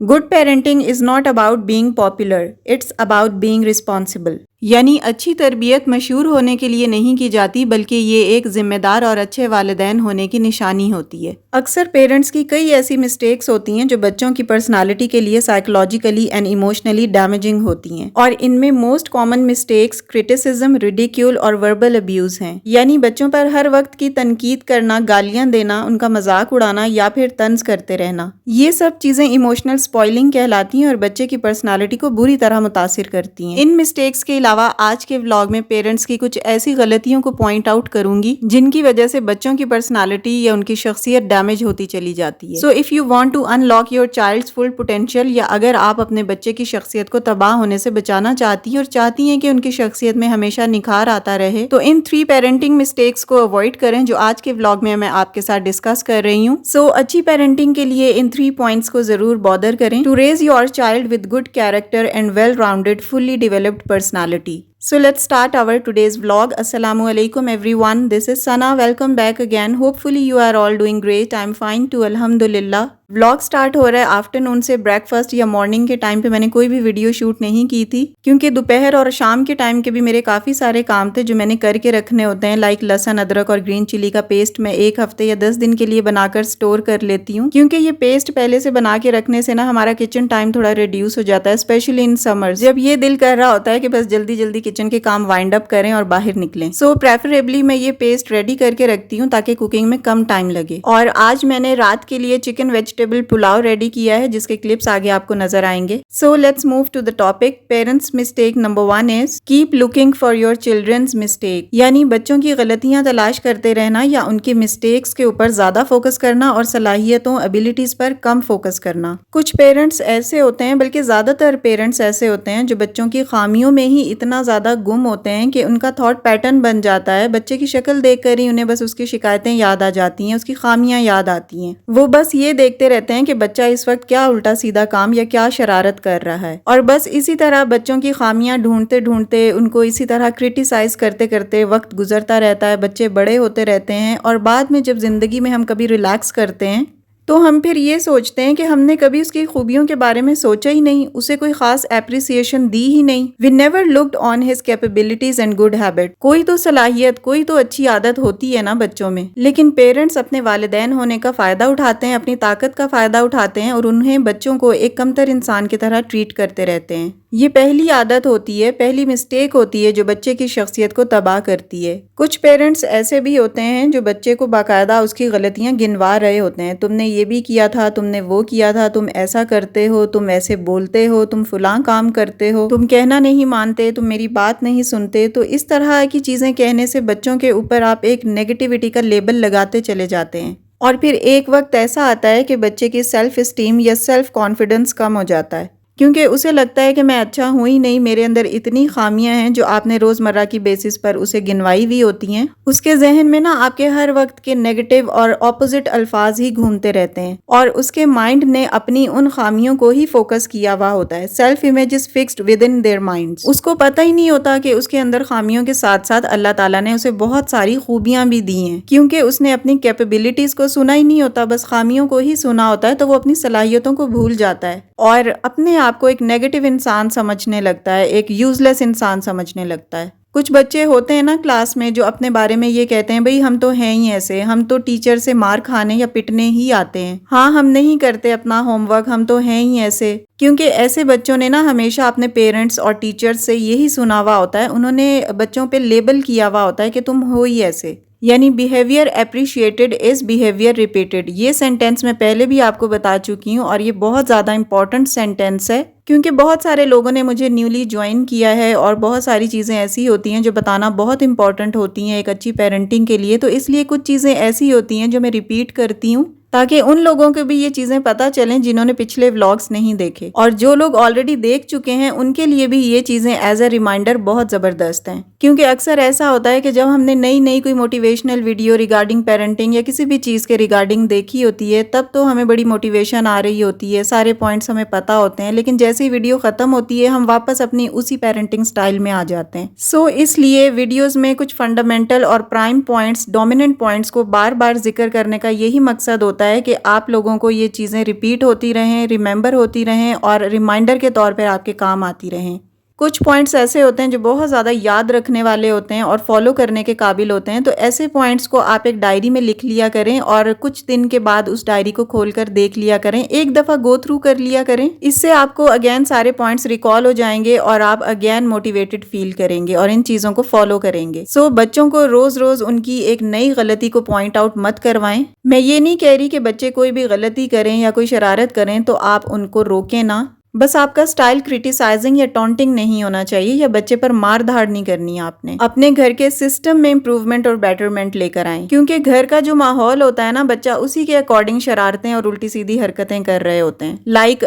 Good parenting is not about being popular, it's about being responsible. یعنی اچھی تربیت مشہور ہونے کے لیے نہیں کی جاتی بلکہ یہ ایک ذمہ دار اور اچھے والدین ہونے کی نشانی ہوتی ہے۔ اکثر پیرنٹس کی کئی ایسی مسٹیکس ہوتی ہیں جو بچوں کی پرسنالٹی کے لیے سائیکولوجیکلی اینڈ ایموشنلی ڈیمیجنگ ہوتی ہیں، اور ان میں most common mistakes criticism, ridicule اور وربل ابیوز ہیں، یعنی بچوں پر ہر وقت کی تنقید کرنا، گالیاں دینا، ان کا مذاق اڑانا یا پھر طنز کرتے رہنا۔ یہ سب چیزیں ایموشنل سپوائلنگ کہلاتی ہیں اور بچے کی پرسنالٹی کو بری طرح متاثر کرتی ہیں۔ ان مسٹیکس کے علاوہ آج کے ولاگ میں پیرنٹس کی کچھ ایسی غلطیوں کو پوائنٹ آؤٹ کروں گی جن کی وجہ سے بچوں کی پرسنالٹی یا ان کی شخصیت ڈیمیج ہوتی چلی جاتی ہے۔ So if you want to unlock your child's full potential, یا اگر آپ اپنے بچے کی شخصیت کو تباہ ہونے سے بچانا چاہتی ہیں اور چاہتی ہیں کہ ان کی شخصیت میں ہمیشہ نکھار آتا رہے، تو ان 3 پیرنٹنگ مسٹیکس کو اوائڈ کریں جو آج کے ولاگ میں آپ کے ساتھ ڈسکس کر رہی ہوں۔ سو اچھی پیرنٹنگ کے لیے ان 3 پوائنٹس کو ضرور بادر کریں to raise your child with good character and well rounded fully developed personality. So let's start our today's vlog. Assalamu alaikum everyone. This is Sana. Welcome back again. Hopefully you are all doing great. I'm fine too. Alhamdulillah. Vlog start ہو رہا ہے afternoon سے، breakfast یا morning کے time پہ میں نے کوئی بھی ویڈیو شوٹ نہیں کی تھی کیونکہ دوپہر اور شام کے ٹائم کے بھی میرے کافی سارے کام تھے جو میں نے کر کے رکھنے ہوتے ہیں، لائک لہسن، ادرک اور گرین چلی کا پیسٹ میں 1 ہفتے یا 10 دن کے لیے بنا کر سٹور کر لیتی ہوں، کیونکہ یہ پیسٹ پہلے سے بنا کے رکھنے سے نا ہمارا کچن ٹائم تھوڑا ریڈیوس ہو جاتا ہے، اسپیشلی ان سمرز جب یہ دل کر رہا ہوتا ہے کہ بس جلدی جلدی کچن کے کام وائنڈ اپ کریں اور باہر نکلیں۔ سو پریفریبلی میں یہ پیسٹ ریڈی کر کے رکھتی ہوں تاکہ کوکنگ میں کم ٹائم لگے۔ اور آج میں نے رات کے لیے چکن ویجیٹیبل پلاؤ ریڈی کیا ہے جس کے کلپس آگے آپ کو نظر آئیں گے۔ So let's move to the topic. Parents mistake number 1 is keep looking for your children's mistake, یعنی بچوں کی غلطیاں تلاش کرتے رہنا یا ان کی مسٹیکس کے اوپر زیادہ فوکس کرنا اور صلاحیتوں، ایبلٹیز پر کم فوکس کرنا۔ کچھ پیرنٹس ایسے ہوتے ہیں، بلکہ زیادہ تر پیرنٹس ایسے ہوتے ہیں جو بچوں کی خامیوں میں ہی اتنا زیادہ گم ہوتے ہیں کہ ان کا تھاٹ پیٹرن بن جاتا ہے، بچے کی شکل دیکھ کر ہی انہیں بس اس کی شکایتیں یاد آ جاتی ہیں، اس کی خامیاں یاد آتی ہیں، وہ بس یہ دیکھتے رہتے ہیں کہ بچہ اس وقت کیا الٹا سیدھا کام یا کیا شرارت کر رہا ہے، اور بس اسی طرح بچوں کی خامیاں ڈھونڈتے ڈھونڈتے ان کو اسی طرح کرٹیسائز کرتے کرتے وقت گزرتا رہتا ہے، بچے بڑے ہوتے رہتے ہیں، اور بعد میں جب زندگی میں ہم کبھی ریلیکس کرتے ہیں تو ہم پھر یہ سوچتے ہیں کہ ہم نے کبھی اس کی خوبیوں کے بارے میں سوچا ہی نہیں، اسے کوئی خاص اپریسیشن دی ہی نہیں۔ We never looked on his capabilities and good habit۔ کوئی تو صلاحیت، کوئی تو اچھی عادت ہوتی ہے نا بچوں میں، لیکن پیرنٹس اپنے والدین ہونے کا فائدہ اٹھاتے ہیں، اپنی طاقت کا فائدہ اٹھاتے ہیں اور انہیں بچوں کو ایک کمتر انسان کی طرح ٹریٹ کرتے رہتے ہیں۔ یہ پہلی عادت ہوتی ہے، پہلی مسٹیک ہوتی ہے جو بچے کی شخصیت کو تباہ کرتی ہے۔ کچھ پیرنٹس ایسے بھی ہوتے ہیں جو بچے کو باقاعدہ اس کی غلطیاں گنوا رہے ہوتے ہیں، تم نے یہ بھی کیا تھا، تم نے وہ کیا تھا، تم ایسا کرتے ہو، تم ایسے بولتے ہو، تم فلاں کام کرتے ہو، تم کہنا نہیں مانتے، تم میری بات نہیں سنتے۔ تو اس طرح کی چیزیں کہنے سے بچوں کے اوپر آپ ایک نیگیٹیوٹی کا لیبل لگاتے چلے جاتے ہیں، اور پھر ایک وقت ایسا آتا ہے کہ بچے کی سیلف اسٹیم یا سیلف کانفیڈنس کم ہو جاتا ہے، کیونکہ اسے لگتا ہے کہ میں اچھا ہوں ہی نہیں، میرے اندر اتنی خامیاں ہیں جو آپ نے روزمرہ کی بیسس پر اسے گنوائی ہوئی ہوتی ہیں۔ اس کے ذہن میں نا آپ کے ہر وقت کے نیگیٹو اور اپوزٹ الفاظ ہی گھومتے رہتے ہیں، اور اس کے مائنڈ نے اپنی ان خامیوں کو ہی فوکس کیا ہوا ہوتا ہے۔ Self image is fixed within their minds. اس کو پتہ ہی نہیں ہوتا کہ اس کے اندر خامیوں کے ساتھ ساتھ اللہ تعالیٰ نے اسے بہت ساری خوبیاں بھی دی ہیں، کیونکہ اس نے اپنی کیپیبلٹیز کو سنا ہی نہیں ہوتا، بس خامیوں کو ہی سنا ہوتا ہے، تو وہ اپنی صلاحیتوں کو بھول جاتا ہے اور اپنے آپ کو ایک نیگیٹو انسان سمجھنے لگتا ہے، ایک یوز لیس انسان سمجھنے لگتا ہے۔ کچھ بچے ہوتے ہیں نا کلاس میں جو اپنے بارے میں یہ کہتے ہیں، بھئی ہم تو ہیں ہی ایسے، ہم تو ٹیچر سے مار کھانے یا پٹنے ہی آتے ہیں، ہاں ہم نہیں کرتے اپنا ہوم ورک، ہم تو ہیں ہی ایسے۔ کیونکہ ایسے بچوں نے نا ہمیشہ اپنے پیرنٹس اور ٹیچرز سے یہی سنا ہوا ہوتا ہے، انہوں نے بچوں پہ لیبل کیا ہوا ہوتا ہے کہ تم ہو ہی ایسے، یعنی behaviour appreciated is behaviour repeated. یہ سینٹینس میں پہلے بھی آپ کو بتا چکی ہوں، اور یہ بہت زیادہ امپورٹنٹ سینٹینس ہے، کیونکہ بہت سارے لوگوں نے مجھے نیولی جوائن کیا ہے اور بہت ساری چیزیں ایسی ہوتی ہیں جو بتانا بہت امپورٹنٹ ہوتی ہیں ایک اچھی پیرنٹنگ کے لیے، تو اس لیے کچھ چیزیں ایسی ہوتی ہیں جو میں ریپیٹ کرتی ہوں تاکہ ان لوگوں کو بھی یہ چیزیں پتہ چلیں جنہوں نے پچھلے ولاگس نہیں دیکھے، اور جو لوگ آلریڈی دیکھ چکے ہیں ان کے لیے بھی یہ چیزیں ایز اے ریمائنڈر بہت زبردست ہیں۔ کیونکہ اکثر ایسا ہوتا ہے کہ جب ہم نے نئی کوئی موٹیویشنل ویڈیو ریگارڈنگ پیرنٹنگ یا کسی بھی چیز کے ریگارڈنگ دیکھی ہوتی ہے، تب تو ہمیں بڑی موٹیویشن آ رہی ہوتی ہے، سارے پوائنٹس ہمیں پتہ ہوتے ہیں، لیکن جیسے ہی ویڈیو ختم ہوتی ہے ہم واپس اپنی اسی پیرنٹنگ سٹائل میں آ جاتے ہیں۔ سو اس لیے ویڈیوز میں کچھ فنڈامنٹل اور پرائم پوائنٹس، ڈومیننٹ پوائنٹس کو بار بار ذکر کرنے کا یہی مقصد ہوتا ہوتا ہے کہ آپ لوگوں کو یہ چیزیں ریپیٹ ہوتی رہیں، ریممبر ہوتی رہیں اور ریمائنڈر کے طور پر آپ کے کام آتی رہیں۔ کچھ پوائنٹس ایسے ہوتے ہیں جو بہت زیادہ یاد رکھنے والے ہوتے ہیں اور فالو کرنے کے قابل ہوتے ہیں، تو ایسے پوائنٹس کو آپ ایک ڈائری میں لکھ لیا کریں اور کچھ دن کے بعد اس ڈائری کو کھول کر دیکھ لیا کریں، ایک دفعہ گو تھرو کر لیا کریں۔ اس سے آپ کو اگین سارے پوائنٹس ریکال ہو جائیں گے اور آپ اگین موٹیویٹڈ فیل کریں گے اور ان چیزوں کو فالو کریں گے۔ بچوں کو روز روز ان کی ایک نئی غلطی کو پوائنٹ آؤٹ مت کروائیں۔ میں یہ نہیں کہہ رہی کہ بچے کوئی بھی غلطی کریں یا کوئی شرارت کریں تو آپ ان کو روکیں نہ، بس آپ کا سٹائل کرٹیسائزنگ یا ٹونٹنگ نہیں ہونا چاہیے یا بچے پر مار دھاڑ نہیں کرنی ہے آپ نے۔ اپنے گھر کے سسٹم میں امپروومنٹ اور بیٹرمنٹ لے کر آئیں، کیونکہ گھر کا جو ماحول ہوتا ہے نا، بچہ اسی کے اکارڈنگ شرارتیں اور الٹی سیدھی حرکتیں کر رہے ہوتے ہیں۔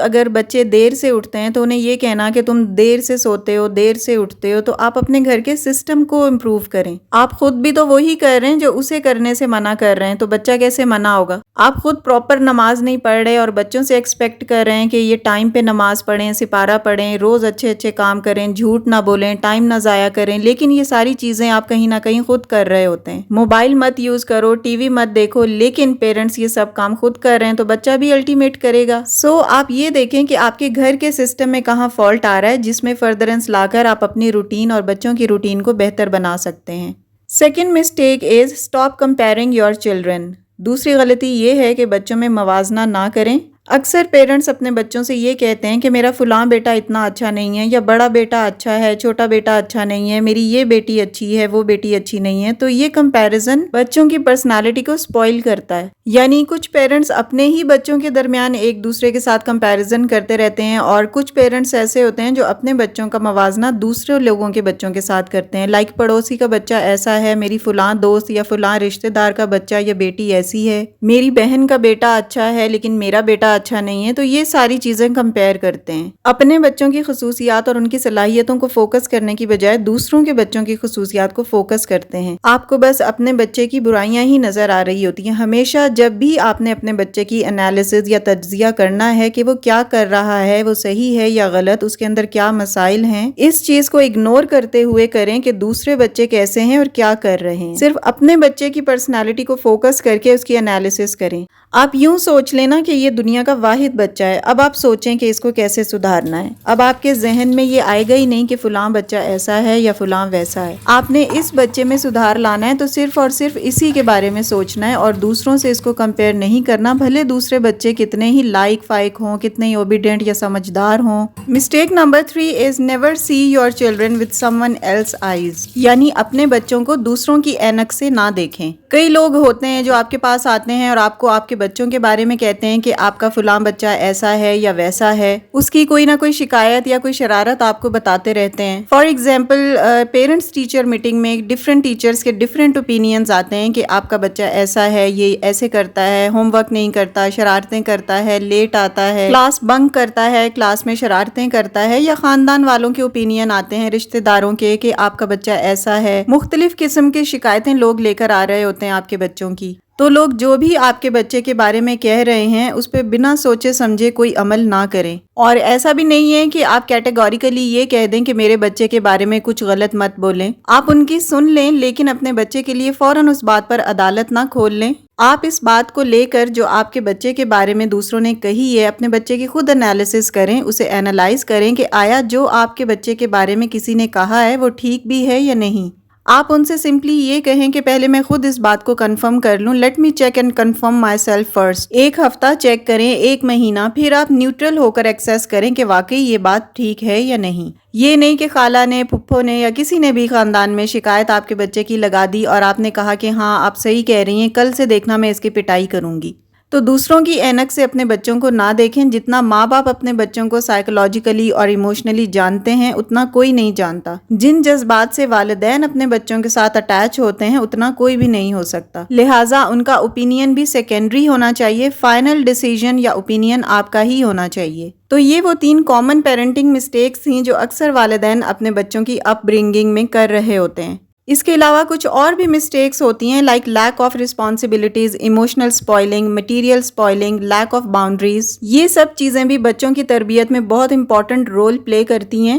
اگر بچے دیر سے اٹھتے ہیں تو انہیں یہ کہنا کہ تم دیر سے سوتے ہو، دیر سے اٹھتے ہو، تو آپ اپنے گھر کے سسٹم کو امپروو کریں۔ آپ خود بھی تو وہی کر رہے ہیں جو اسے کرنے سے منع کر رہے ہیں، تو بچہ کیسے منع ہوگا؟ آپ خود پراپر نماز نہیں پڑھ رہے اور بچوں سے ایکسپیکٹ کر رہے ہیں کہ یہ ٹائم پہ نماز پڑھیں، سپارہ پڑھیں، روز اچھے کام کریں، جھوٹ نہ بولیں، ٹائم نہ ضائع کریں، لیکن یہ ساری چیزیں آپ کہیں نہ کہیں خود کر رہے ہوتے ہیں۔ موبائل مت یوز کرو، ٹی وی مت دیکھو، لیکن پیرنٹس یہ سب کام خود کر رہے ہیں تو بچہ بھی الٹیمیٹ کرے گا۔ آپ یہ دیکھیں کہ آپ کے گھر کے سسٹم میں کہاں فالٹ آ رہا ہے، جس میں فردرنس لا کر آپ اپنی روٹین اور بچوں کی روٹین کو بہتر بنا سکتے ہیں۔ Second mistake is stop comparing your children. دوسری غلطی یہ ہے کہ بچوں میں موازنہ نہ کریں۔ اکثر پیرنٹس اپنے بچوں سے یہ کہتے ہیں کہ میرا فلاں بیٹا اتنا اچھا نہیں ہے، یا بڑا بیٹا اچھا ہے، چھوٹا بیٹا اچھا نہیں ہے، میری یہ بیٹی اچھی ہے، وہ بیٹی اچھی نہیں ہے۔ تو یہ کمپیریزن بچوں کی پرسنالٹی کو سپوائل کرتا ہے۔ یعنی کچھ پیرنٹس اپنے ہی بچوں کے درمیان ایک دوسرے کے ساتھ کمپیریزن کرتے رہتے ہیں، اور کچھ پیرنٹس ایسے ہوتے ہیں جو اپنے بچوں کا موازنہ دوسرے لوگوں کے بچوں کے ساتھ کرتے ہیں، لائک پڑوسی کا بچہ ایسا ہے، میری فلاں دوست یا فلاں رشتہ دار کا بچہ یا بیٹی ایسی ہے، میری بہن کا بیٹا اچھا ہے لیکن میرا بیٹا اچھا نہیں ہے۔ تو یہ ساری چیزیں کمپیئر کرتے ہیں۔ اپنے بچوں کی خصوصیات اور ان کی صلاحیتوں کو فوکس کرنے کی بجائے دوسروں کے بچوں کی خصوصیات کو فوکس کرتے ہیں۔ آپ کو بس اپنے بچے کی برائیاں ہی نظر آ رہی ہوتی ہیں۔ ہمیشہ جب بھی آپ نے اپنے بچے کی انالیسز یا تجزیہ کرنا ہے کہ وہ کیا کر رہا ہے، وہ صحیح ہے یا غلط، اس کے اندر کیا مسائل ہیں، اس چیز کو اگنور کرتے ہوئے کریں کہ دوسرے بچے کیسے ہیں اور کیا کر رہے ہیں۔ صرف اپنے بچے کی پرسنالٹی کو فوکس کر کے اس کی انالیسز کریں۔ آپ یوں سوچ لینا کہ یہ دنیا کا واحد بچہ ہے، اب آپ سوچیں کہ اس کو کیسے سدھارنا ہے۔ اب آپ کے ذہن میں یہ آئے گا ہی نہیں کہ فلاں بچہ ایسا ہے یا فلاں ویسا ہے۔ آپ نے اس بچے میں سدھار لانا ہے تو صرف اور صرف اسی کے بارے میں سوچنا ہے اور دوسروں سے اس کو کمپیئر نہیں کرنا، بھلے دوسرے بچے کتنے ہی لائق فائق ہوں، کتنے ہی اوبیڈینٹ یا سمجھدار ہوں۔ Mistake number 3 is never see your children with someone else eyes. یعنی اپنے بچوں کو دوسروں کی اینک سے نہ دیکھیں۔ کئی لوگ ہوتے ہیں جو آپ کے پاس آتے ہیں اور آپ کو آپ کے بچوں کے بارے میں کہتے ہیں کہ آپ کا فلاں بچہ ایسا ہے یا ویسا ہے، اس کی کوئی نہ کوئی شکایت یا کوئی شرارت آپ کو بتاتے رہتے ہیں۔ For example parents teacher meeting میں ڈفرینٹ ٹیچرز کے ڈفرینٹ اوپینینز آتے ہیں کہ آپ کا بچہ ایسا ہے، یہ ایسے کرتا ہے، ہوم ورک نہیں کرتا، شرارتیں کرتا ہے، لیٹ آتا ہے، کلاس بنک کرتا ہے، کلاس میں شرارتیں کرتا ہے، یا خاندان والوں کے اوپینین آتے ہیں، رشتہ داروں کے، کہ آپ کا بچہ ایسا ہے۔ مختلف قسم کی شکایتیں لوگ لے کر آ رہے ہوتے ہیں آپ کے بچوں کی۔ تو لوگ جو بھی آپ کے بچے کے بارے میں کہہ رہے ہیں اس پہ بنا سوچے سمجھے کوئی عمل نہ کریں۔ اور ایسا بھی نہیں ہے کہ آپ کیٹیگوریکلی یہ کہہ دیں کہ میرے بچے کے بارے میں کچھ غلط مت بولیں۔ آپ ان کی سن لیں، لیکن اپنے بچے کے لیے فوراً اس بات پر عدالت نہ کھول لیں۔ آپ اس بات کو لے کر جو آپ کے بچے کے بارے میں دوسروں نے کہی ہے، اپنے بچے کی خود انالیسس کریں، اسے اینالائز کریں کہ آیا جو آپ کے بچے کے بارے میں کسی نے کہا ہے وہ ٹھیک بھی ہے یا نہیں۔ آپ ان سے سمپلی یہ کہیں کہ پہلے میں خود اس بات کو کنفرم کر لوں، let me check and confirm my self first. 1 ہفتہ چیک کریں، 1 مہینہ، پھر آپ نیوٹرل ہو کر ایکسیس کریں کہ واقعی یہ بات ٹھیک ہے یا نہیں۔ یہ نہیں کہ خالہ نے، پھپھو نے یا کسی نے بھی خاندان میں شکایت آپ کے بچے کی لگا دی اور آپ نے کہا کہ ہاں آپ صحیح کہہ رہی ہیں، کل سے دیکھنا میں اس کی پٹائی کروں گی۔ تو دوسروں کی اینک سے اپنے بچوں کو نہ دیکھیں۔ جتنا ماں باپ اپنے بچوں کو سائیکولوجیکلی اور ایموشنلی جانتے ہیں اتنا کوئی نہیں جانتا۔ جن جذبات سے والدین اپنے بچوں کے ساتھ اٹیچ ہوتے ہیں اتنا کوئی بھی نہیں ہو سکتا، لہٰذا ان کا اوپینین بھی سیکنڈری ہونا چاہیے، فائنل ڈیسیژن یا اوپینین آپ کا ہی ہونا چاہیے۔ تو یہ وہ 3 کامن پیرنٹنگ مسٹیکس تھیں جو اکثر والدین اپنے بچوں کی اپ برنگنگ میں کر رہے ہوتے ہیں۔ اس کے علاوہ کچھ اور بھی مسٹیکس ہوتی ہیں، like lack of responsibilities, emotional spoiling, material spoiling, lack of boundaries. یہ سب چیزیں بھی بچوں کی تربیت میں بہت امپورٹنٹ رول پلے کرتی ہیں۔